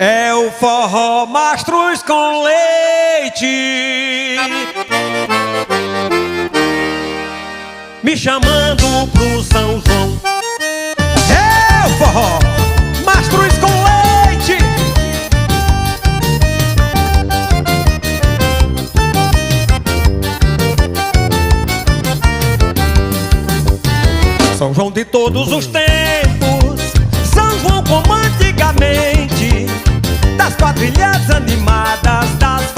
É o forró Mastruz com leite, me chamando pro São João. É o forró Mastruz com leite. São João de todos os tempos, São João como antigamente, das quadrilhas animadas, das